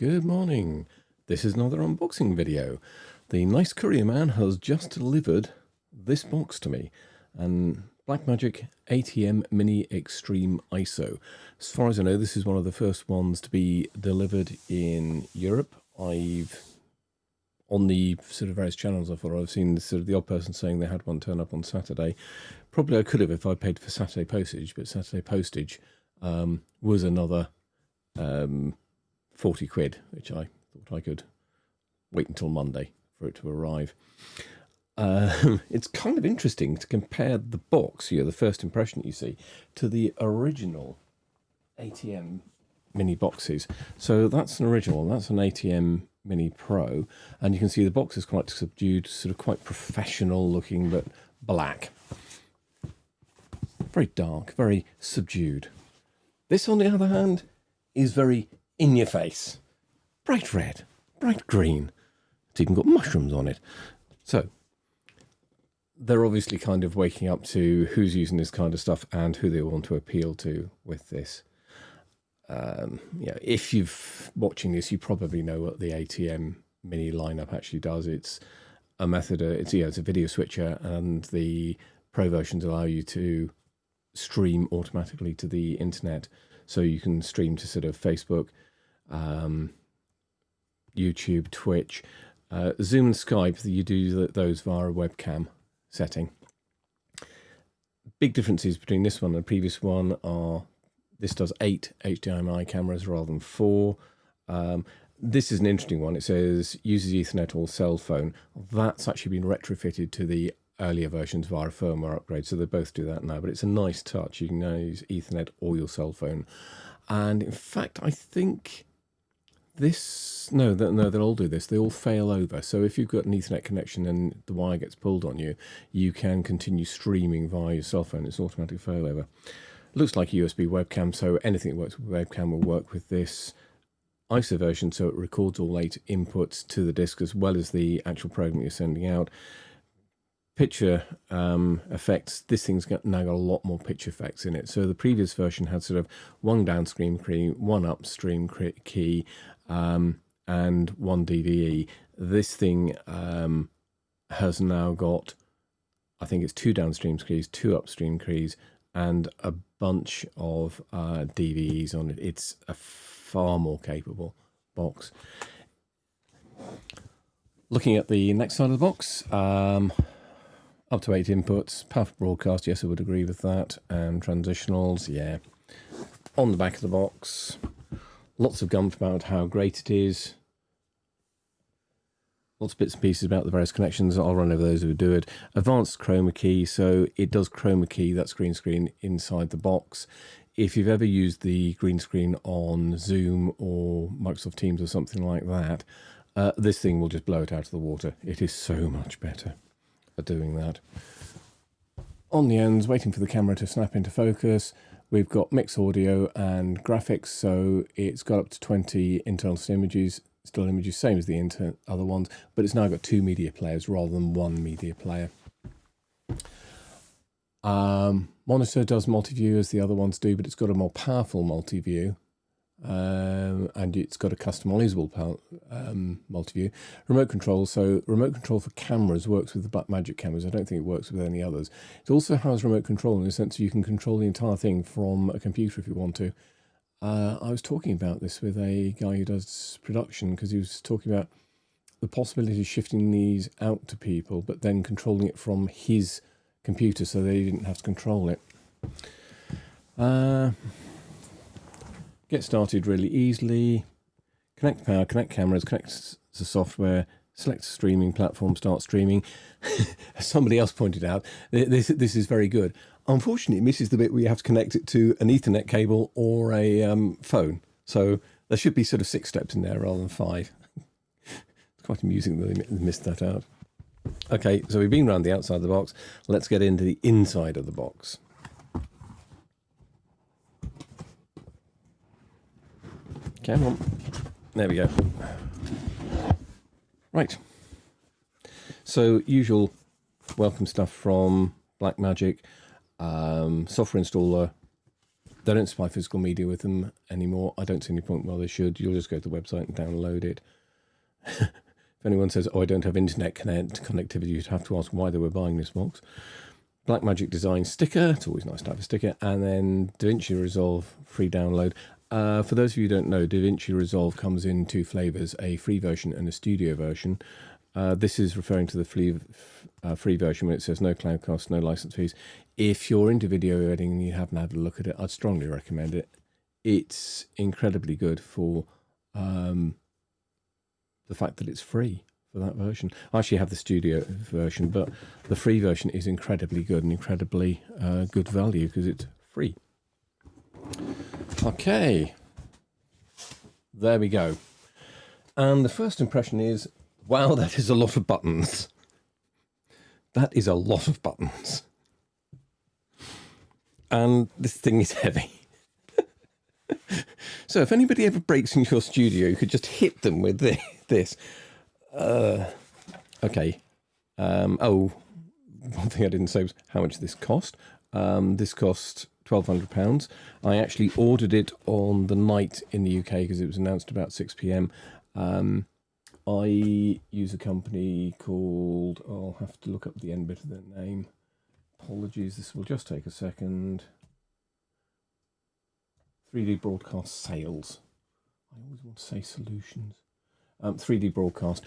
Good morning. This is another unboxing video. The nice courier man has just delivered this box to me, and Blackmagic ATEM Mini Extreme ISO. As far as I know, this is one of the first ones to be delivered in Europe. On the sort of various channels I've seen sort of the odd person saying they had one turn up on Saturday. Probably I could have if I paid for Saturday postage, but Saturday postage was another 40 quid, which I thought I could wait until Monday for it to arrive. It's kind of interesting to compare the box, the first impression you see, to the original ATEM mini boxes. So that's an original, that's an ATEM Mini Pro, and you can see the box is quite subdued, sort of quite professional looking, but black. Very dark, very subdued. This, on the other hand, is very in your face. Bright red, bright green. It's even got mushrooms on it. So they're obviously kind of waking up to who's using this kind of stuff and who they want to appeal to with this. If you've watching this, you probably know what the ATEM Mini lineup actually does. It's a method. It's a video switcher, and the Pro versions allow you to stream automatically to the internet, so you can stream to sort of Facebook, YouTube, Twitch, Zoom and Skype. You do those via a webcam setting. Big differences between this one and the previous one are this does 8 HDMI cameras rather than 4. This is an interesting one. It says uses Ethernet or cell phone. That's actually been retrofitted to the earlier versions via a firmware upgrade, so they both do that now. But it's a nice touch. You can now use Ethernet or your cell phone. And in fact, I think this, no, they'll all do this. They all fail over. So if you've got an Ethernet connection and the wire gets pulled on you, you can continue streaming via your cell phone. It's automatic failover. Looks like a USB webcam, so anything that works with webcam will work with this ISO version, so it records all 8 inputs to the disk as well as the actual program you're sending out. Picture effects, this thing's now got a lot more pitch effects in it. So the previous version had sort of one downstream key, one upstream key, and one DVE. This thing has now got, I think it's 2 downstream keys, 2 upstream keys, and a bunch of DVEs on it. It's a far more capable box. Looking at the next side of the box, up to 8 inputs, powerful broadcast, yes, I would agree with that, and transitionals, yeah. On the back of the box, lots of gumph about how great it is. Lots of bits and pieces about the various connections. I'll run over those who do it. Advanced chroma key, so it does chroma key that green screen inside the box. If you've ever used the green screen on Zoom or Microsoft Teams or something like that, this thing will just blow it out of the water. It is so much better at doing that. On the ends, waiting for the camera to snap into focus, we've got mixed audio and graphics, so it's got up to 20 internal still images, same as the other ones, but it's now got 2 media players rather than 1 media player. Monitor does multi-view as the other ones do, but it's got a more powerful multi-view, and it's got a customizable multi-view. Remote control, so remote control for cameras works with the Blackmagic cameras. I don't think it works with any others. It also has remote control in the sense that you can control the entire thing from a computer if you want to. I was talking about this with a guy who does production, because he was talking about the possibility of shifting these out to people, but then controlling it from his computer so they didn't have to control it. Get started really easily. Connect power, connect cameras, connect the software, select streaming platform, start streaming. As somebody else pointed out, this is very good. Unfortunately, it misses the bit where you have to connect it to an Ethernet cable or a phone. So there should be sort of 6 steps in there rather than 5. It's quite amusing that they missed that out. Okay, so we've been around the outside of the box. Let's get into the inside of the box. Come on. There we go. Right. So usual welcome stuff from Blackmagic. Software installer, They don't supply physical media with them anymore. I don't see any point why they should. You'll just go to the website and download it. If anyone says, oh, I don't have internet connectivity, you'd have to ask why they were buying this box. Blackmagic Design sticker. It's always nice to have a sticker. And then Davinci Resolve free download. For those of you who don't know, Davinci Resolve comes in two flavors, a free version and a studio version. This is referring to the free version when it says no cloud costs, no license fees. If you're into video editing and you haven't had a look at it, I'd strongly recommend it. It's incredibly good for the fact that it's free for that version. I actually have the studio version, but the free version is incredibly good and incredibly good value because it's free. Okay, there we go. And the first impression is, wow, that is a lot of buttons. That is a lot of buttons. And this thing is heavy. So if anybody ever breaks into your studio, you could just hit them with this. Okay. Oh, one thing I didn't say was how much this cost. This cost £1,200. I actually ordered it on the night in the UK because it was announced about 6 p.m. I use a company called, I'll have to look up the end bit of their name. Apologies, this will just take a second. 3D Broadcast Sales. I always want to say Solutions. 3D Broadcast.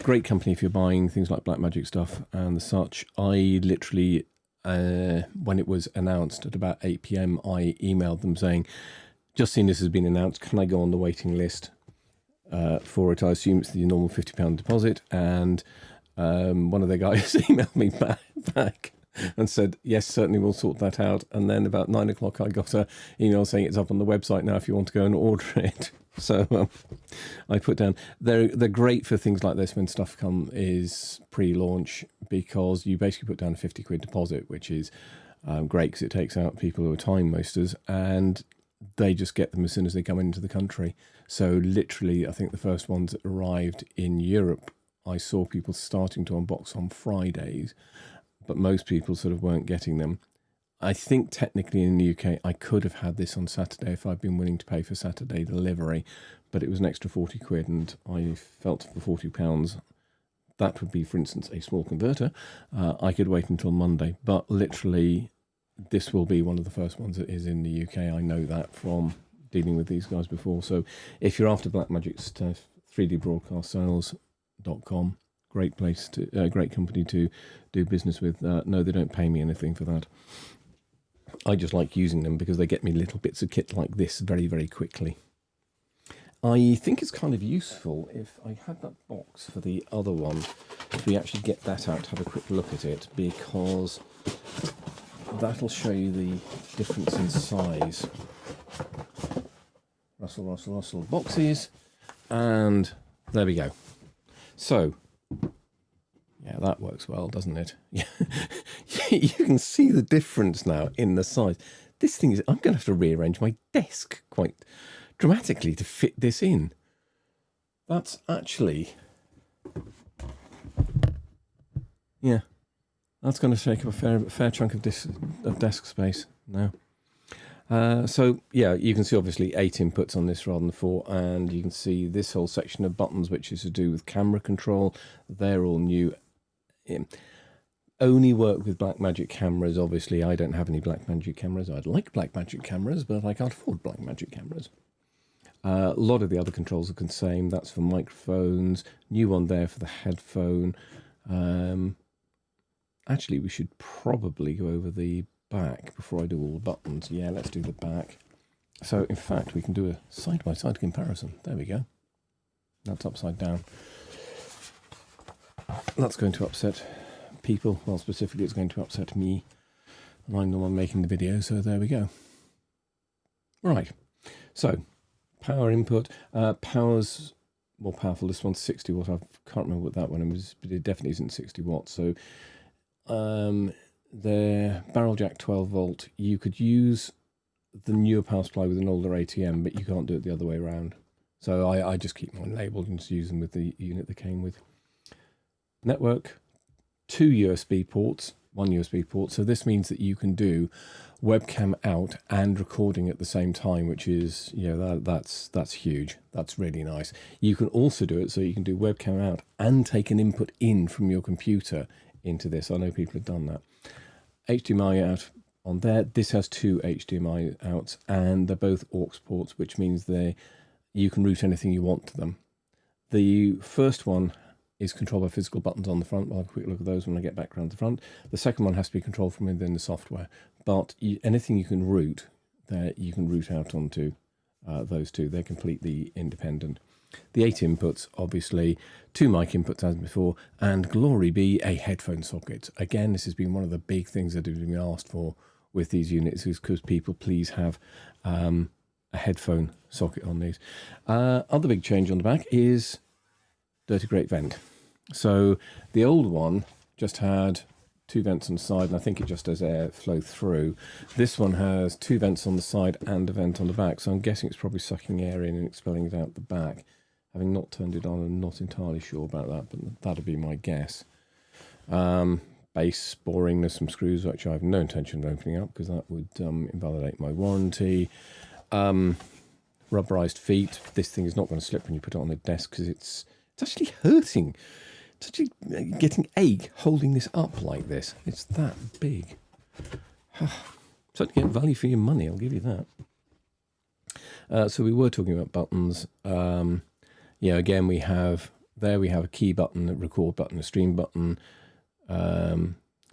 Great company if you're buying things like Blackmagic stuff and the such. I literally, when it was announced at about 8 p.m, I emailed them saying, just seen this has been announced, can I go on the waiting list for it? I assume it's the normal £50 deposit. And one of their guys emailed me back and said, yes, certainly we'll sort that out. And then about 9 o'clock, I got an email saying it's up on the website now if you want to go and order it. So I put down, they're great for things like this when stuff is pre-launch, because you basically put down a 50 quid deposit, which is great because it takes out people who are time wasters, and they just get them as soon as they come into the country. So literally, I think the first ones that arrived in Europe, I saw people starting to unbox on Fridays, but most people sort of weren't getting them. I think technically in the UK, I could have had this on Saturday if I'd been willing to pay for Saturday delivery, but it was an extra 40 quid, and I felt for £40, that would be, for instance, a small converter. I could wait until Monday, but literally this will be one of the first ones that is in the UK. I know that from dealing with these guys before. So if you're after Blackmagic stuff, 3dbroadcastsales.com. Great place to, great company to do business with. No, they don't pay me anything for that. I just like using them because they get me little bits of kit like this very, very quickly. I think it's kind of useful if I had that box for the other one, if we actually get that out to have a quick look at it, because that'll show you the difference in size. Rustle boxes, and there we go. So, yeah, that works well, doesn't it? You can see the difference now in the size. This thing is, I'm going to have to rearrange my desk quite dramatically to fit this in. That's actually, yeah, that's going to take up a fair chunk of desk space now. So yeah, you can see obviously 8 inputs on this rather than 4, and you can see this whole section of buttons which is to do with camera control. They're all new. Only work with Blackmagic cameras. Obviously I don't have any Blackmagic cameras. I'd like Blackmagic cameras, but I can't afford Blackmagic cameras. A lot of the other controls are the same. That's for microphones. New one there for the headphone. Actually, we should probably go over the back before I do all the buttons. Yeah, let's do the back. So in fact, we can do a side-by-side comparison. There we go. That's upside down. That's going to upset people. Well, specifically, it's going to upset me. I'm the one making the video, so there we go. Right. So, power input. Power's more powerful. This one's 60 watt. I can't remember what that one was, but it definitely isn't 60 watts. So, the barrel jack 12 volt. You could use the newer power supply with an older ATEM, but you can't do it the other way around. So I just keep mine labelled and just use them with the unit they came with. Network, 2 USB ports, one USB port. So this means that you can do webcam out and recording at the same time, which is, you know, that's huge. That's really nice. You can also do it so you can do webcam out and take an input in from your computer into this. I know people have done that. HDMI out on there. This has two HDMI outs, and they're both aux ports, which means you can route anything you want to them. The first one is controlled by physical buttons on the front. We'll have a quick look at those when I get back around the front. The second one has to be controlled from within the software, but anything you can route there, you can route out onto those two. They're completely independent. The 8 inputs, obviously, 2 mic inputs as before, and glory be a headphone socket. Again, this has been one of the big things that have been asked for with these units, is because people please have a headphone socket on these. Other big change on the back is dirty grate vent. So the old one just had 2 vents on the side, and I think it just does air flow through. This one has 2 vents on the side and a vent on the back, so I'm guessing it's probably sucking air in and expelling it out the back. Having not turned it on, I'm not entirely sure about that, but that'd be my guess. Base boring, there's some screws which I have no intention of opening up because that would invalidate my warranty. Rubberized feet. This thing is not going to slip when you put it on the desk because it's actually hurting. It's actually getting ache holding this up like this. It's that big. Certainly get value for your money, I'll give you that. So we were talking about buttons. Yeah, again, we have a key button, a record button, a stream button,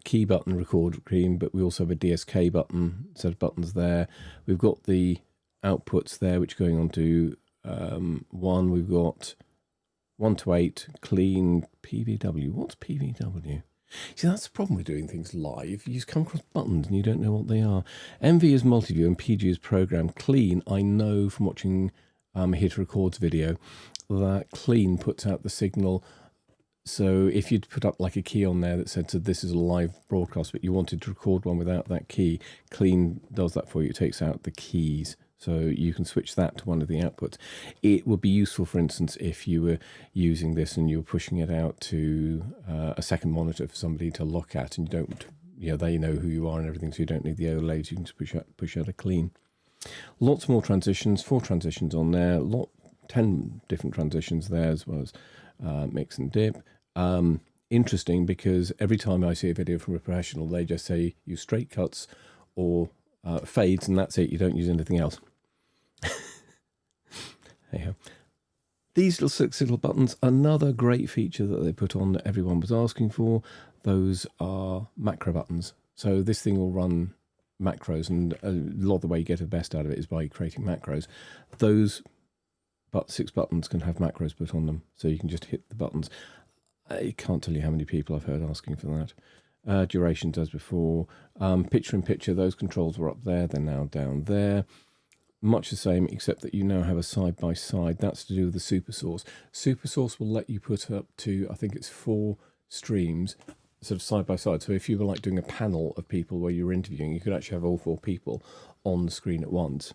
key button, record, stream, but we also have a DSK button, set of buttons there. We've got the outputs there, which are going on to one. We've got 1 to 8, clean, PVW. What's PVW? See, that's the problem with doing things live. You just come across buttons and you don't know what they are. MV is multi-view and PG is program. Clean, I know from watching Hit Records video, that clean puts out the signal. So if you'd put up like a key on there that said, so this is a live broadcast, but you wanted to record one without that key, clean does that for you. It takes out the keys. So you can switch that to one of the outputs. It would be useful, for instance, if you were using this and you were pushing it out to a second monitor for somebody to look at, and you don't, they know who you are and everything, so you don't need the overlays. You can just push out a clean. Lots more transitions, 4 transitions on there, 10 different transitions there, as well as mix and dip. Interesting, because every time I see a video from a professional, they just say use straight cuts or fades, and that's it. You don't use anything else. Anyhow, these little 6 little buttons, another great feature that they put on that everyone was asking for. Those are macro buttons. So this thing will run macros, and a lot of the way you get the best out of it is by creating macros. Those 6 buttons can have macros put on them, so you can just hit the buttons. I can't tell you how many people I've heard asking for that. Durations as before. Picture-in-picture, those controls were up there, they're now down there. Much the same, except that you now have a side-by-side. That's to do with the super source. Super source will let you put up to, I think it's 4 streams, sort of side-by-side. So if you were like doing a panel of people where you were interviewing, you could actually have all 4 people on the screen at once.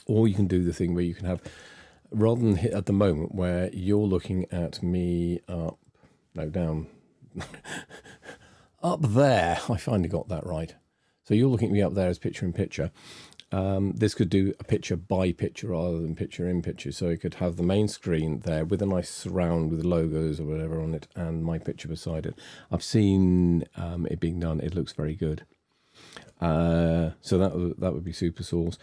Or you can do the thing where you can have, rather than hit at the moment where you're looking at me up, no, down, up there. I finally got that right. So you're looking at me up there as picture-in-picture. This could do a picture by picture rather than picture in picture. So you could have the main screen there with a nice surround with logos or whatever on it and my picture beside it. I've seen it being done. It looks very good. So that would be super source.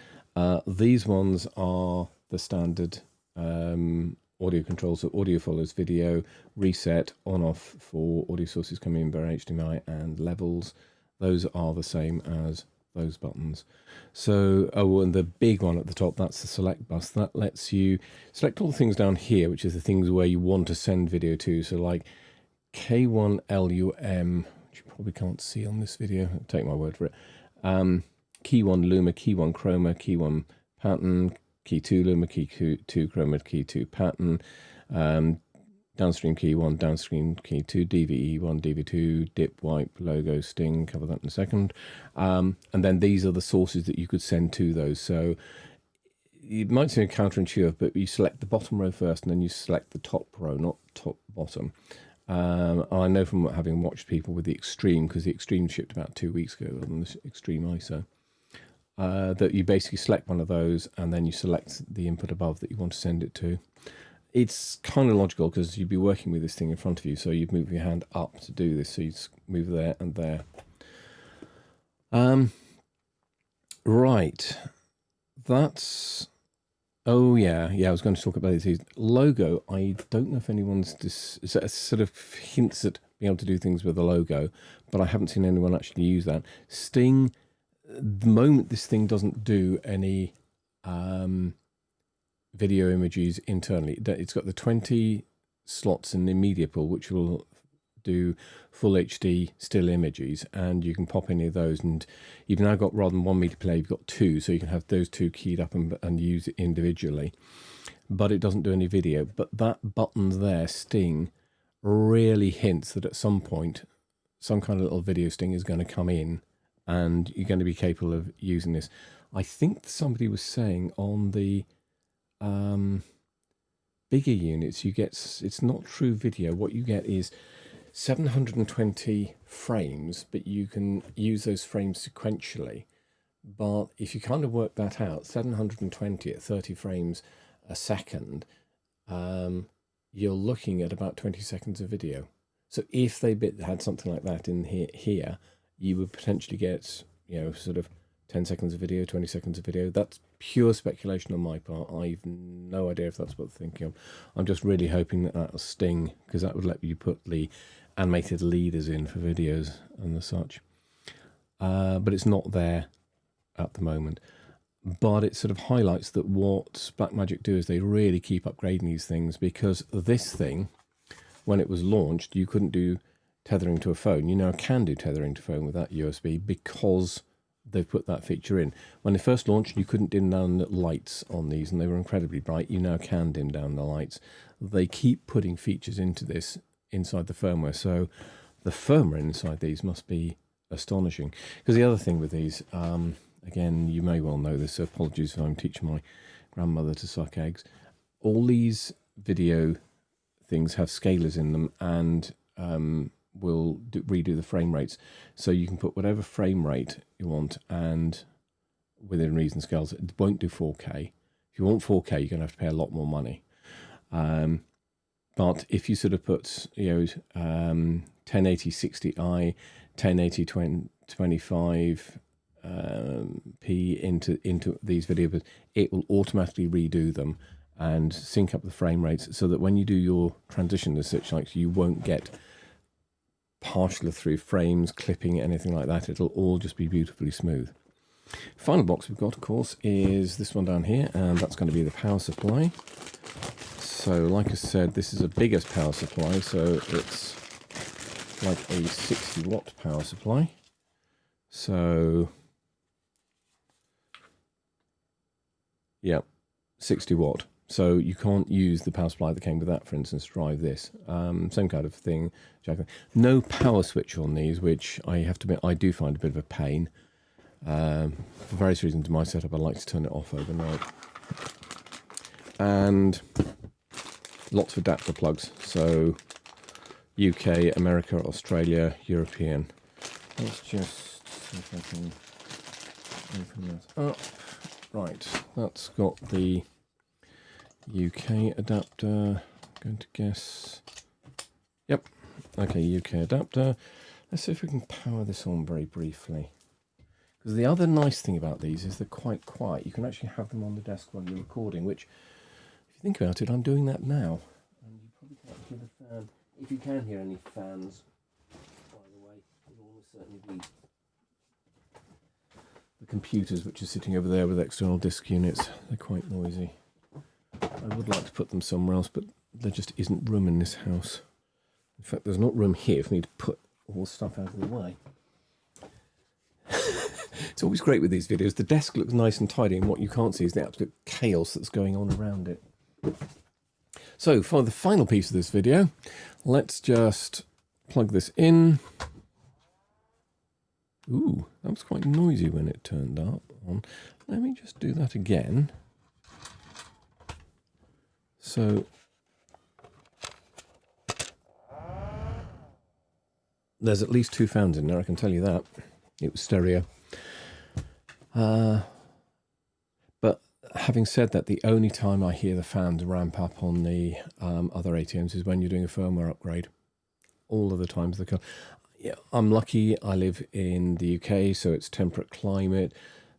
These ones are the standard audio controls. So audio follows video, reset, on off for audio sources coming in via HDMI, and levels. Those are the same as those buttons. So, and the big one at the top, that's the select bus. That lets you select all the things down here, which is the things where you want to send video to. So like K1LUM, which you probably can't see on this video, I'll take my word for it. Key 1 Luma, Key 1 Chroma, Key 1 Pattern, Key 2 Luma, Key 2 Chroma, Key 2 Pattern, downstream Key 1, downstream Key 2, DVE 1, DV2, dip, wipe, logo, sting, cover that in a second. And then these are the sources that you could send to those. So it might seem counterintuitive, but you select the bottom row first, and then you select the top row, not top bottom. I know from having watched people with the Extreme, because the Extreme shipped about 2 weeks ago on this Extreme ISO, that you basically select one of those and then you select the input above that you want to send it to. It's kind of logical because you'd be working with this thing in front of you, so you'd move your hand up to do this, so you'd move there and there. Right, that's... Oh yeah, I was going to talk about this logo. I don't know if anyone's sort of hints at being able to do things with a logo, but I haven't seen anyone actually use that. Sting, the moment this thing doesn't do any video images internally, it's got the 20 slots in the media pool, which will do full HD still images, and you can pop any of those, and you've now got, rather than one media player, you've got two, so you can have those two keyed up and use it individually, but it doesn't do any video. But that button there, Sting, really hints that at some point some kind of little video sting is going to come in and you're going to be capable of using this. I think somebody was saying on the bigger units, you get, it's not true video, what you get is 720 frames, but you can use those frames sequentially. But if you kind of work that out, 720 at 30 frames a second, you're looking at about 20 seconds of video. So if they had something like that in here, you would potentially get, you know, sort of 10 seconds of video, 20 seconds of video. That's pure speculation on my part. I've no idea if that's what they're thinking of. I'm just really hoping that that'll sting, because that would let you put the animated leaders in for videos and the such. But it's not there at the moment. But it sort of highlights that what Blackmagic do is they really keep upgrading these things, because this thing, when it was launched, you couldn't do tethering to a phone. You now can do tethering to phone with that USB, because they've put that feature in. When they first launched, you couldn't dim down the lights on these, and they were incredibly bright. You now can dim down the lights. They keep putting features into this inside the firmware, so the firmware inside these must be astonishing. Because the other thing with these, again, you may well know this, so apologies if I'm teaching my grandmother to suck eggs. All these video things have scalers in them, and will redo the frame rates, so you can put whatever frame rate you want, and within reason scales. It won't do 4K. If you want 4K, you're going to have to pay a lot more money. But if you sort of put, you know, 1080 60i, 1080 25 p into these videos, it will automatically redo them and sync up the frame rates, so that when you do your transition and such, like, you won't get partial through frames, clipping, anything like that. It'll all just be beautifully smooth. Final box we've got, of course, is this one down here, and that's going to be the power supply. So, like I said, this is a bigger power supply, so it's like a 60 watt power supply. So, yeah, 60 watt. So you can't use the power supply that came with that, for instance, to drive this. Same kind of thing. No power switch on these, which I have to admit I do find a bit of a pain. For various reasons in my setup, I like to turn it off overnight. And lots of adapter plugs. So UK, America, Australia, European. Let's just see if I can open that up. Right, that's got the UK adapter, I'm going to guess. Yep, okay, UK adapter. Let's see if we can power this on very briefly. Because the other nice thing about these is they're quite quiet. You can actually have them on the desk while you're recording, which, if you think about it, I'm doing that now. And you probably can't hear the fan. If you can hear any fans, by the way, it will almost certainly be the computers, which are sitting over there with external disk units. They're quite noisy. I would like to put them somewhere else, but there just isn't room in this house. In fact, there's not room here for me to put all the stuff out of the way. It's always great with these videos. The desk looks nice and tidy, and what you can't see is the absolute chaos that's going on around it. So, for the final piece of this video, let's just plug this in. Ooh, that was quite noisy when it turned up on. Let me just do that again. So, There's at least 2 fans in there, I can tell you that. It was stereo. But having said that, the only time I hear the fans ramp up on the other ATEMs is when you're doing a firmware upgrade. All of the times they come. Yeah, I'm lucky. I live in the UK, so it's temperate climate.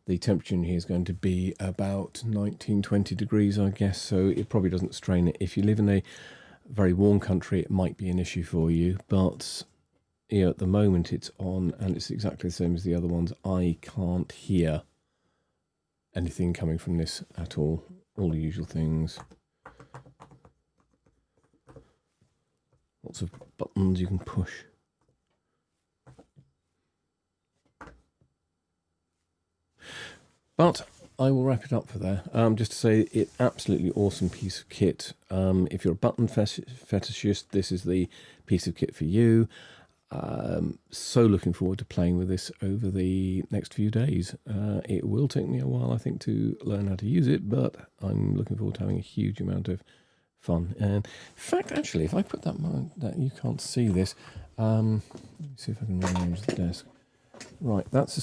The temperature in here is going to be about 19, 20 degrees, I guess, so it probably doesn't strain it. If you live in a very warm country, it might be an issue for you, but at the moment it's on, and it's exactly the same as the other ones. I can't hear anything coming from this at all. All the usual things. Lots of buttons you can push. But I will wrap it up for there. Just to say, it absolutely awesome piece of kit. If you're a button fetishist, this is the piece of kit for you. So looking forward to playing with this over the next few days. It will take me a while, I think, to learn how to use it, but I'm looking forward to having a huge amount of fun. And in fact, actually, if I put that you can't see this. Let me see if I can rearrange the desk. Right, that's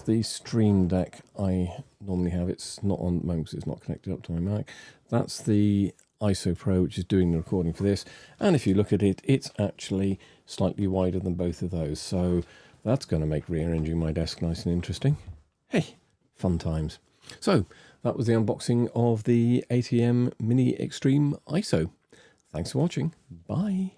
the Stream Deck I normally have. It's not on at the moment because it's not connected up to my Mac. That's the ISO Pro, which is doing the recording for this. And if you look at it, it's actually slightly wider than both of those. So that's going to make rearranging my desk nice and interesting. Hey, fun times. So that was the unboxing of the ATEM Mini Extreme ISO. Thanks for watching. Bye.